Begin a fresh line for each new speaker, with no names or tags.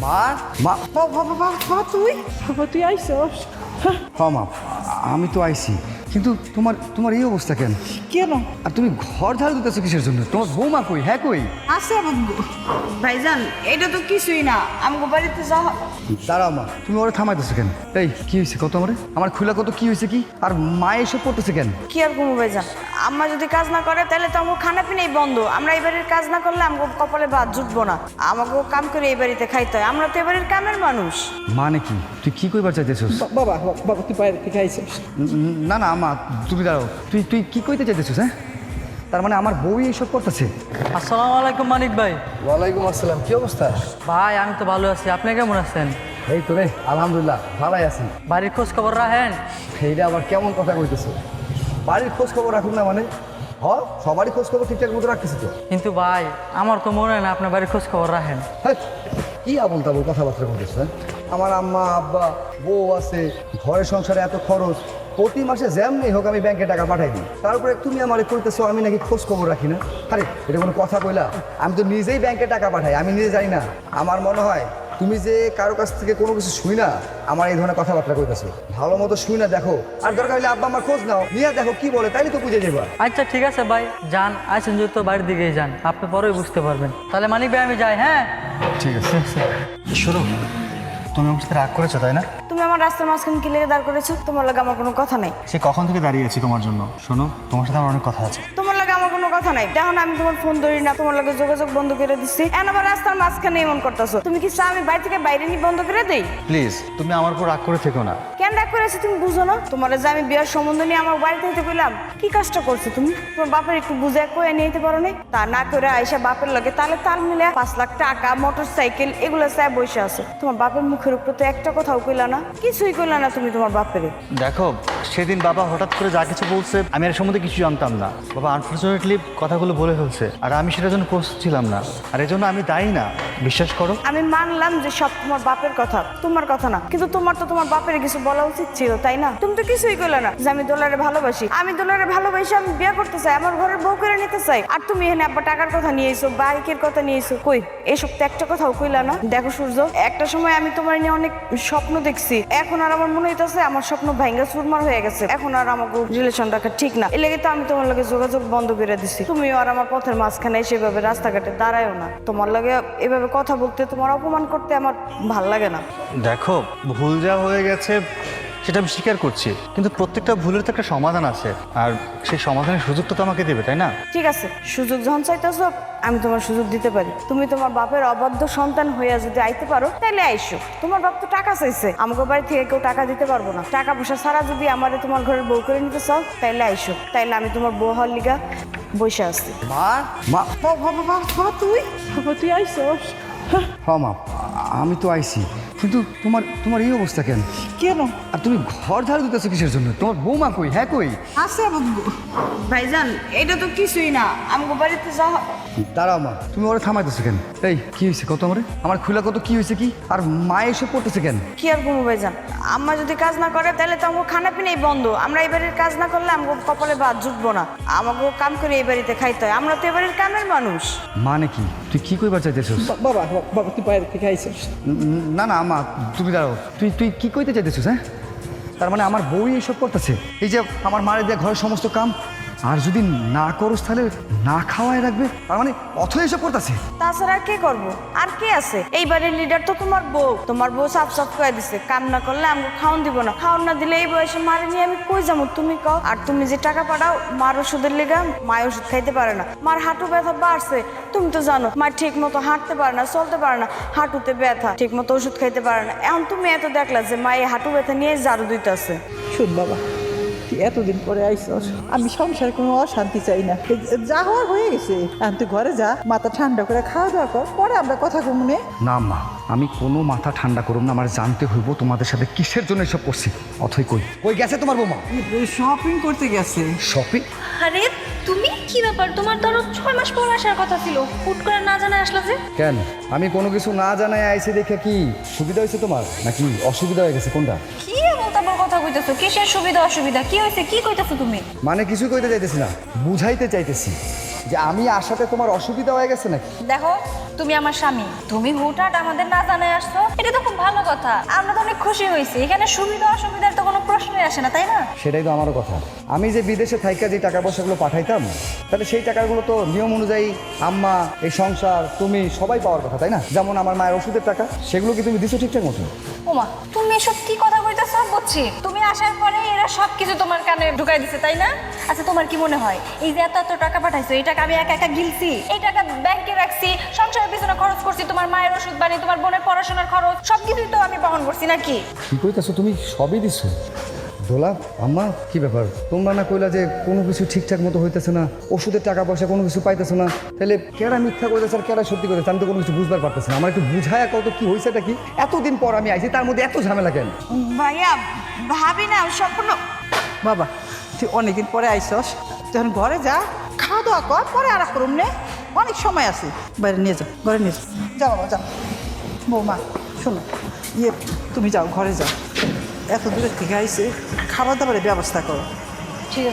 মা মা
তুই আইসস
হ্যাঁ মা, আমি তো আইছি, কিন্তু তোমার তোমার এই অবস্থা কেন?
কেন?
আর তুমি ঘর ঝাড়ু দিতেছো কিসের জন্য? তোমার বৌমা কই? হ্যাঁ কই?
আছে ভাইজান, এটা তো কিছুই না, আমগো বাড়িতে যাওয়া।
দাঁড়াও মা, তুমি ওরা থামাইতেছো কেন? এই কি হয়েছে কত আমারে? আমার খুলা কত কি হয়েছে কি? আর মা এসব করতেছে কেন?
কি আর করবো ভাইজান, আম্মা যদি কাজ না করে তাহলে তো আমার খানা পিনাই বন্ধ। আমরা এই বাড়ির কাজ না করলে আমগো কপালে ভাত জুটবো না। আমাকে কাম করে এই বাড়িতে খাইতে হয়, আমরা তো এই বাড়ির কামের মানুষ।
মানে কি? তুই কি কইবার চাইতেছিস?
বাবা বাবা, তুই বাইরে থেকে আইসস।
না না মা, তুমি দাঁড়াও, তুই তুই কি কইতে চাইতেছিস? হ্যাঁ, তার মানে আমার বউ এইসব করতেছে?
আসসালামু আলাইকুম মানিক ভাই।
ওয়ালাইকুম আসসালাম, কি অবস্থা?
ভাই আমি তো ভালো আছি, আপনি কেমন আছেন?
এই তো রে, আলহামদুলিল্লাহ ভালোই আছি।
বাড়ির খোঁজ খবর রাখেন?
এইটা আবার কেমন কথা কইতেছো? বাড়ির খোঁজ খবর রাখুন না মানে? সবারই খোঁজ খবর ঠিকঠাক মতো রাখতেছি তো।
কিন্তু ভাই আমার তো মনে হয় না আপনার বাড়ির খোঁজ খবর রাখেন।
হ্যাঁ, কি আবল তাবল কথাবার্তা বলতেছো? হ্যাঁ, আমার আম্মা আব্বা বউ আছে, ঘরের সংসারে এত খরচ, প্রতি মাসে যেমনি হোক আমি ব্যাংকে টাকা পাঠাই দিই। তারপরে তুমি আমার কইতেছো আমি নাকি খোঁজ খবর রাখি না? আরে এটা কোনো কথা কইলা? আমি তো নিজেই ব্যাংকে টাকা পাঠাই, আমি নিজে জানি না? আমার মনে হয় তুমি যে কারো কাছ থেকে কোনো কিছু শুই না আমার এই ধরনের কথাবার্তা কইতেছো। ভালো মতো শুই না দেখো, আর দরকার হলে আব্বা আমার খোঁজ নাও, নিয়ে দেখো কি বলে, তাইলে তো বুঝে যাবা।
আচ্ছা ঠিক আছে ভাই, যান, আসেন যেহেতু বাড়ির দিকেই যান, আপনি পরেই বুঝতে পারবেন। তাহলে মানিক ভাই আমি যাই। হ্যাঁ
ঠিক আছে। শুরু, তুমি আমার সাথে রাগ করেছো তাই না?
তুমি আমার রাস্তার মাঝখানে কি লেগে দাঁড় করেছো? তোমার লাগে আমার কোনো কথা নাই।
সে কখন থেকে দাঁড়িয়ে আছি তোমার জন্য। শোনো, তোমার সাথে আমার অনেক কথা আছে।
তোমার লাগে আমার কোনো কথা নাই। দেখো না আমি তোমার ফোন ধরি না, তোমার লাগে যোগাযোগ বন্ধ করে দিচ্ছি, এখন আবার রাস্তার মাঝখানে এমন করতেছো। তুমি কি চা আমি বাড়ি থেকে বাইরে নিয়ে বন্ধ করে দেই?
প্লিজ, তুমি আমার উপর রাগ করে থেকো না।
কেন রাগ করেছি তুমি বুঝো না? তোমার যে আমি বিয়ার সম্বন্ধ নিয়ে আমার বাড়িতে হইতে পেলাম, কি কাজটা করছো তুমি? তোমার বাপের একটু বুঝে কয়ে নিয়ে যেতে পারো না? তা না করে আইসা বাপের লাগে তাহলে তার মিলে 5 লাখ টাকা মোটর সাইকেল এগুলো চাই বসে আছে। তোমার বাপের মুখের উপর তো একটা কথাও কইলা না, কিছুই কইলা না তুমি তোমার বাপের।
দেখো, সেদিন বাবা হঠাৎ করে যা কিছু বলছে আমি এর সম্বন্ধে কিছু জানতাম না। বাবা আনফর্চুনেটলি কথাগুলো বলে ফেলছে, আর আমি সেটার জন্য প্রস্তুত ছিলাম না, আর এর জন্য আমি দায়ী না, বিশ্বাস করো।
আমি মানলাম যে সব তোমার বাপের কথা, তোমার কথা না, কিন্তু তোমার তো তোমার বাপের কিছু বলা উচিত ছিল তাই না? তুমি তো কিছুই কইলা না যে আমি দোলারে ভালোবাসি, আমি দোলারে ভালোবাসি, আমি বিয়ে করতে চাই, আমার ঘরের বউ করে নিতে চাই। আর তুমি এখানে আব্বা টাকার কথা নিয়ে এসো, বাইকের কথা নিয়ে এসো, কই এসব তো একটা কথাও কইলা না। দেখো সূর্য, একটা সময় আমি তোমার নিয়ে অনেক স্বপ্ন দেখছি, এখন আর আমার মনে হইতেছে আমার স্বপ্ন ভাঙ্গা চুরমার হয়ে গেছে, এখন আর আমাকে রিলেশন রাখা ঠিক না। এর লেগে তো আমি তোমার লগে যোগাযোগ বন্ধ করে দিছি। তুমিও আর আমার পথের মাঝখানে সেভাবে রাস্তাঘাটে দাঁড়ায়ও না। তোমার লগে এভাবে কথা বলতে, তোমার অপমান করতে আমার ভাল লাগে না।
দেখো, ভুল যা হয়ে গেছে সেটা আমি স্বীকার করছি, কিন্তু প্রত্যেকটা ভুলের তো একটা সমাধান আছে, আর সেই সমাধানের সুযোগটা তো আমাকে দেবে তাই না?
ঠিক আছে, সুযোগ যখন চাইতেছো আমি তোমার সুযোগ দিতে পারি। তুমি তোমার বাপের অবাধ্য সন্তান হইয়া যদি আইতে পারো তাহলে আইসো। তোমার বাপ তো টাকা চাইছে, আমাকে বাড়ি থেকে কেউ টাকা দিতে পারবো না। টাকা পয়সা ছাড়া যদি আমারে তোমার ঘরের বউ করে নিতে চাও তাইলে আইসো, তাইলে আমি তোমার বউ হওয়ার লিগা বসে আসছি।
মা মা
তুই আইসস?
হ্যাঁ মা, আমি তো আইছি, কিন্তু তোমার তোমার এই অবস্থা কেন?
কেন?
আর তুমি ঘর ঝাড়ু দিতেছো কিসের জন্য? তোমার বৌমা কই? হ্যাঁ কই?
আছে ভাইজান, এটা তো কিছুই না, আমাকে বাড়িতে যাওয়া।
দাঁড়াও মা, তুমি ওরা থামাইতেছো কেন? এই কি হয়েছে কত আমারে? আমার খুলা কত কি হয়েছে কি? আর মা এসব করতেছে কেন?
কি আর করবো ভাইজান, আম্মা যদি কাজ না করে তাহলে তো আমাকে খানা পিনাই বন্ধ। আমরা এই বাড়ির কাজ না করলে আমাকে কপালে ভাত জুটবো না। আমাকে কাম করে এই বাড়িতে খাইতে হয়, আমরা তো এই বাড়ির কামের মানুষ।
মানে কি? তুই কি কইবার চাইতেছিস?
বাবা তুই বাইরে থেকে আইসস।
না না মা, তুমি দাঁড়াও, তুই তুই কি কইতে চাইতেছিস? হ্যাঁ, তার মানে আমার বউই এইসব করতেছে? এই যে আমার মারে দেয় ঘরের সমস্ত কাম, আর যদি না করস তাহলে না খাওয়াই রাখবে, তার মানে অথই এসব করতেছে?
তাছাড়া আর কে করবো? আর কে আছে? এই বাড়ির লিডার তো তোমার বউ। তোমার বউ সাফ সাফ করে দিছে কাম না করলে আমাকে খাওয়ান দিব না। খাওয়ান না দিলে এই বয়সে মারে নিয়ে আমি কই যাবো তুমি কও? আর তুমি যে টাকা পাঠাও মার ওষুধের লেগা, মায়ের ওষুধ খাইতে পারে না, মার হাঁটু ব্যথা বাড়ছে, তুমি তো জানো। মা ঠিক মতো হাঁটতে পারে না, চলতে পারে না, হাঁটুতে ব্যথা, ঠিক মতো ওষুধ খাইতে পারে না। এখন তুমি এত দেখলা যে মায়ের হাঁটু ব্যথা নিয়ে ঝাড়ু দিতেছে।
শোন বাবা, তুই এতদিন পরে আইসস, আমি সংসারে কোনো অশান্তি চাই না। যা হওয়ার হয়ে গেছে, এখন তুই ঘরে যা, মাথা ঠান্ডা করে খাওয়া দাওয়া কর, পরে আমরা কথা কমনে।
না মা, আমি কোনো মাথা ঠান্ডা করুম না, আমার জানতে হইব তোমাদের সাথে কিসের জন্য এসব করছি। অথই কই কই গেছে তোমার বৌমা?
শপিং করতে গেছে।
শপিং?
আরে তুমি কি ব্যাপার, তোমার তো আরো 6 মাস পর আসার কথা ছিল, হুট করে না জানা আসলা যে?
কেন আমি কোনো কিছু না জানাই আইসি দেখে কি সুবিধা হয়েছে তোমার নাকি অসুবিধা হয়ে গেছে? কোনটা?
কি এমন তারপর কথা কইতেছো? কিসের সুবিধা অসুবিধা কি হয়েছে? কি কইতেছো তুমি?
মানে কিছু কইতে চাইতেছি না, বুঝাইতে চাইতেছি যে আমি আসাতে তোমার অসুবিধা হয়ে গেছে নাকি?
দেখো, তুমি আমার স্বামী, তুমি হুটহাট আমাদের না জানায় আসছো, এটা তো খুব ভালো কথা। আমরা তো অনেক খুশি হয়েছি। এখানে সুবিধা অসুবিধার তো কোনো প্রশ্নই আসে না, তাই না?
সেটাই তো আমারও কথা। আমি যে বিদেশে থাইকা যে টাকা পয়সাগুলো পাঠাইতাম, তাহলে সেই টাকাগুলো তো নিয়ম অনুযায়ী আম্মা, এই সংসার, তুমি সবাই পাওয়ার কথা, তাই না? যেমন আমার মায়ের ওষুধের টাকা, সেগুলো কি তুমি দিছো ঠিকঠাক মতো?
ওমা, তুমি এসব কি কথা কইতেছো? বুঝছি, তুমি আসার পরে এরা সবকিছু তোমার কানে ঢুকাই দিছে, তাই না? আচ্ছা, তোমার কি মনে হয় এই যে এত এত টাকা পাঠাইছো, এই টাকা আমি একা একা গিলছি? এই টাকা ব্যাংকে রাখছি, সংসারের পিছনে খরচ করছি, তোমার মায়ের ওষুধ বানি, তোমার বোনের পড়াশোনার খরচ, সবকিছুই তো আমি বহন করছি, নাকি?
কি কইতাছো তুমি? সবই দিছো? দোলা, আম্মা, কি ব্যাপার? তোমরা না কইলা যে কোনো কিছু ঠিকঠাক মতো হইতেছে না, ওষুধের টাকা পয়সা কোনো কিছু পাইতেছে না, তাহলে কেরা মিথ্যা কইতেছে আর কেরা সত্যি কইতেছে? আমি তো কোনো কিছু বুঝবার পারতেছি না। আমার একটু বুঝায়া কত কি হয়েছে, এটা কি? এতদিন পর আমি আইছি, তার মধ্যে এত ঝামেলা কেন?
ভাইয়া ভাবি না সম্পূর্ণ।
বাবা তুই অনেকদিন পরে আইসস, যখন ঘরে যা, খাওয়া দাওয়া কর, পরে আর করুন নে, অনেক সময় আছে। বাইরে নিয়ে যাও, ঘরে নিয়ে যাও। যাও বাবা যাও। বৌমা শোনো, তুমি যাও, ঘরে যাও। এত দূরের থেকে আইসে, খাবার দাবারের ব্যবস্থা করো।
ঠিক আছে।